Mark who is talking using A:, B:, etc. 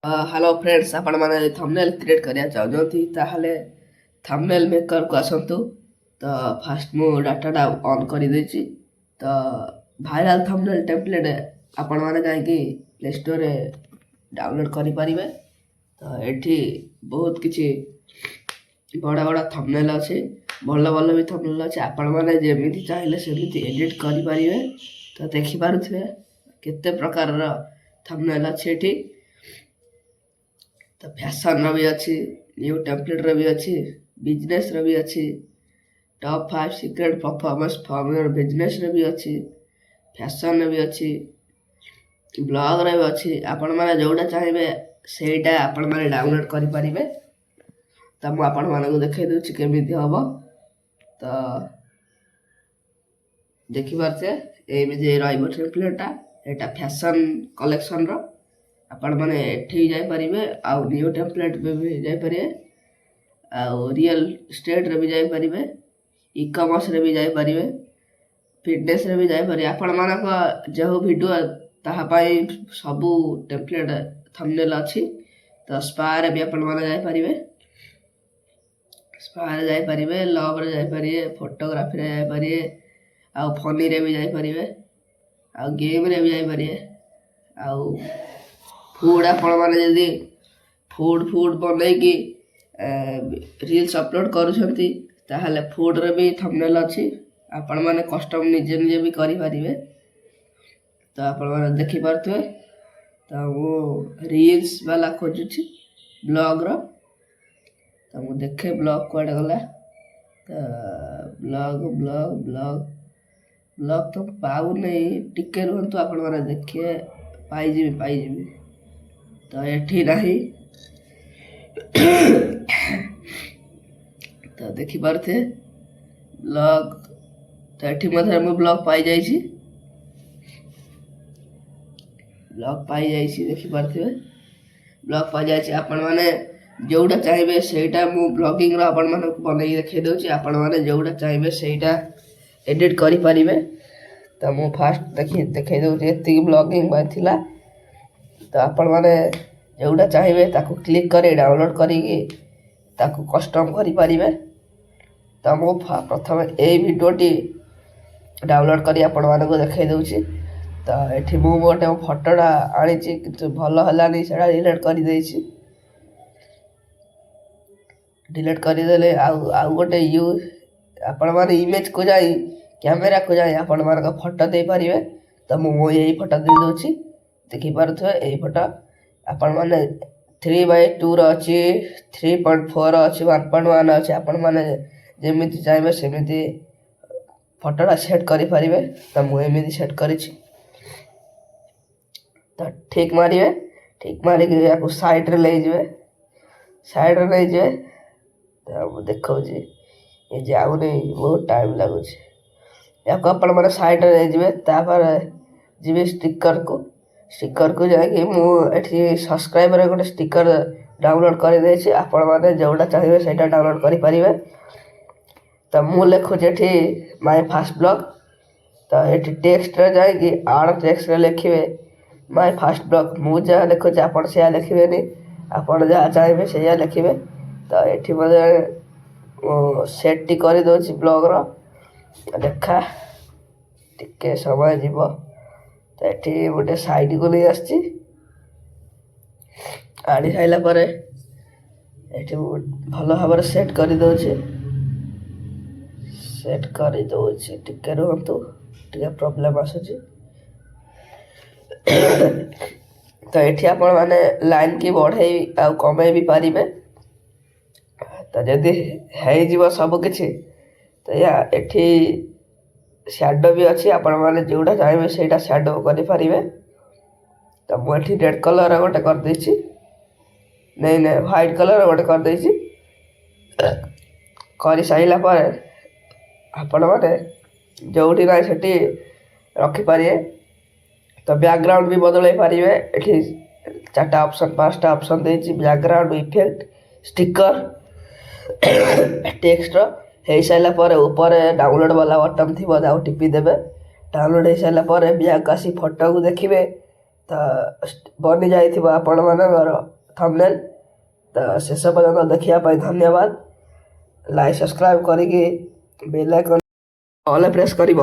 A: Hello friends आपण माने thumbnail create करिया चाहजोथि ताहले थंबनेल मेकर को आसंतु। तो फास्ट मु डाटा ऑन कर देछि। तो वायरल थंबनेल टेम्पलेट आपण माने जाय कि प्ले स्टोर रे डाउनलोड करि परिबे। तो एठी बहुत किछि बड़ा बड़ा थंबनेल अछि, भल भल भी थंबनेल अछि। आपण माने जेमिति चाहिले सेमिति एडिट करि परिबे। तो देखि पारुथिबे केते प्रकार रो थंबनेल अछि एठी। तो फैशन भी अच्छी, न्यू टेम्पलेट भी अच्छी, बिजनेस भी अच्छी, top 5 secret performance form your business भी अच्छी, फैशन भी अच्छी, ब्लॉग भी अच्छी। आपण माने जोड़ा चाहिए सेटा आपण माने डाउनलोड करि परिबे। तो मु आपण माने को देखाई दोछि केमिति हबो। तो देखि पारछे एमिति रहइबो टेम्पलेटटा। एटा फैशन कलेक्शन रो आपण माने एठी जाय परिबे। आ न्यू टेम्पलेट पे भी जाय परिबे, आ रियल स्टेट रे भी जाय परिबे, ई कॉमर्स रे भी जाय परिबे, फिटनेस रे भी जाय परिबे। आपण माने को जो वीडियो ताहा पई सबु टेम्पलेट थंबनेल अछि। तो स्पा रे भी आपण माने जाय परिबे, स्पा रे जाय परिबे, लव रे जाय परिबे, फोटोग्राफी रे जाय परिबे, आ फनी रे भी जाय परिबे, आ गेम रे भी जाय परिबे। आ फूड आपण माने जदी फूड बनै कि रील्स अपलोड करूछंती ताहले फूड रे भी थंबनेल अछि। आपण माने कस्टम निजे निजे भी करि परिबे। तो आपण माने देखि पारथुए। तो वो रील्स वाला खोजुछि ब्लॉग रो। तो मु देखे ब्लॉग कोड गला। तो ब्लॉग तो पाउ नै, टिके रहंतु आपण माने देखिए पाई जिबी। तो एठी नाही। तो देखि पारथे ब्लॉग। तो एठी मधे मु ब्लॉग पाई जाइछि, देखि पारथे ब्लॉग पाई जाइछि। आपण माने जोडा चाहिबे सेटा मु ब्लॉगिंग रो आपण माने बनै देखै दोछि। आपण माने जोडा चाहिबे सेटा एडिट करि परिबे। तो मु फास्ट देखै दोछि एति ब्लॉगिंग बाथिला। तो आपण माने जोडा चाहिए ताको क्लिक करे डाउनलोड करिकी ताको कस्टम करि परिबे। तो मु प्रथम ए वीडियोटी डाउनलोड करी आपण मानको देखाई दोछि। तो एठी मु गोटे फोटोटा आनिछि किंतु भल हलानी, सेडा डिलीट करि देले। आ गोटे आपण माने इमेज को जाई कैमरा को जाई आपण मानको फोटो दे परिबे। तो मु एई फोटो दे दोछि, देखि पारुथबे एई फोटो। आपण माने 3:2 रो अछि, 3.4 रो अछि, 1.1 अछि। आपण माने जेमिति चाहिबे सेमिति फोटोटा सेट करि परिबे। तो मु एमिति सेट करिछि। तो ठीक मारिबे, ठीक मारि के याको साइड रे ले जिवे, तो मु देखौछि ए जाउ नै, बहुत टाइम लागुछि। याको आपण माने साइड रे ले जिवे। तापर जिवे स्टिकर को जाके मु एठी सब्सक्राइबर गोटे स्टिकर डाउनलोड कर देछि। आपण माने जोडा चाहिए सेटा डाउनलोड करि परिबे। तो मु लेखुछि एठी माय फर्स्ट ब्लॉग। तो एठी टेक्स्ट रे जाय कि आड टेक्स्ट रे लिखिबे माय फर्स्ट ब्लॉग। मु जा लेखुछि आपण से लिखिबेनी, आपण जा चाहिए सेया लिखिबे। तो एठी मने सेट टी करि दोछि ब्लॉग रो। देखा टिके समय जीवो। तो एठी गोटे साइड को नहीं आछि, आनी साइला परे एठी भल भाବରେ सेट करि दोछि। टिके रहंतु, टिके प्रॉब्लम आसुछि। तो एठी आपण माने लाइन की बढ़ाई आ कमाई भी पारिबे। तो जदी हेइ जीवो सब किछि तो या एठी शैडो भी अच्छी। आपण माने जोडा चाहिए सेटा शैडो करि परिबे। तो मु एठी रेड कलर गोटे कर देछि, नै व्हाइट कलर गोटे कर देछि। करि साइला पर आपण माने जोडी नै सेठी रखि परिबे। तो बैकग्राउंड भी बदलै परिबे। एठी 4टा ऑप्शन 5टा ऑप्शन देछि, बैकग्राउंड, इफेक्ट, स्टिकर, टेक्स्ट हे साइला पर ऊपर डाउनलोड वाला बटन थी, टिपी देबे। डाउनलोड हो सारा पर ब्याक आसी फोटो को देखिए। ତ ବନି ଯାଇଥିବ ଆପଣମାନଙ୍କର ଥମ୍ବନେଲ୍। ତ ଶେଷ ପର୍ଯ୍ୟନ୍ତ ଦେଖିବା ପାଇଁ ଧନ୍ୟବାଦ। ଲାଇକ୍ ସବସ୍କ୍ରାଇବ୍ କରିକି ବେଲ୍ ଆଇକନ୍ ଅଲ୍ ପ୍ରେସ୍ କରିବ।